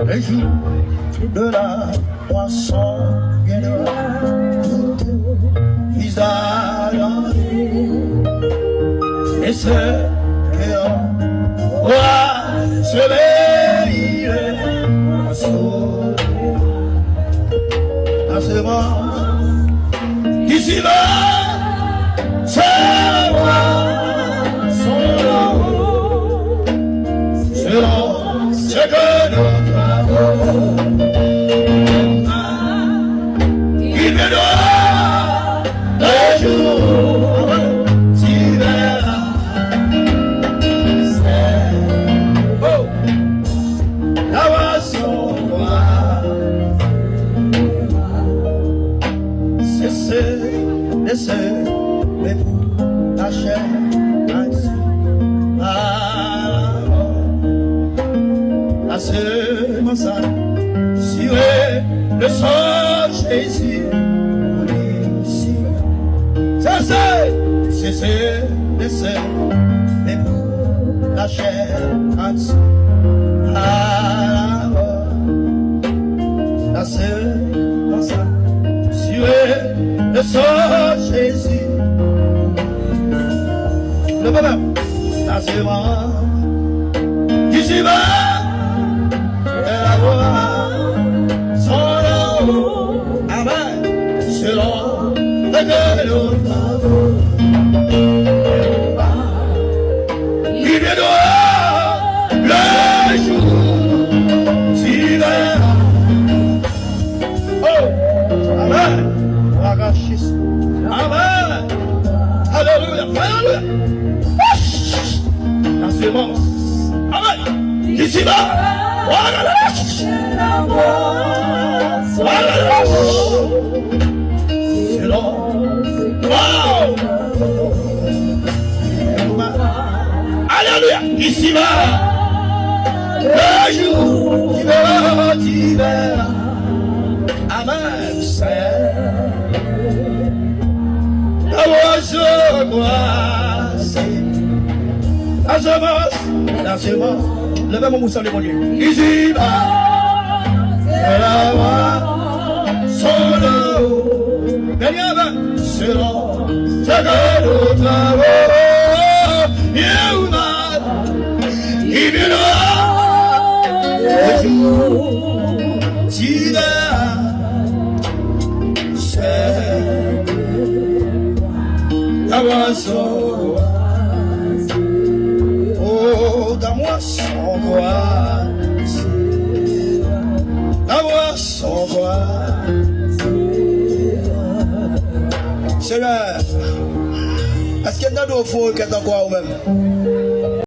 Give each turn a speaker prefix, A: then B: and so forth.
A: Le jour de la moisson viendra, tout visage et ce qu'on aura se veiller à sauver la semence qui s'y va, selon ce que nous travaux. Il viendra le jour si verra. Oh, la moisson cessez, mais pour la chair ainsi. La semence sur le sol Jésus ici. Ça c'est, mais pour la chair ainsi. La semence sur le sol Jésus. Le bonheur, la semence qui s'y va. Selon le que nous travaux, il viendra le jour si verra. Oh, amen. Amen. Alléluia. Alléluia. La semence. Amen. Ici va. Alléluia, ici va le jour qui verra. Amen, Seigneur. La semence, levez mon moussard de mon Dieu. Ici va la voix, son eau, selon ce que nous travaux, il viendra le jour si c'est la moisson. Oh, la moisson quoi, la moisson quoi. Seigneur, est-ce qu'il y a d'autres fois qui est encore au même?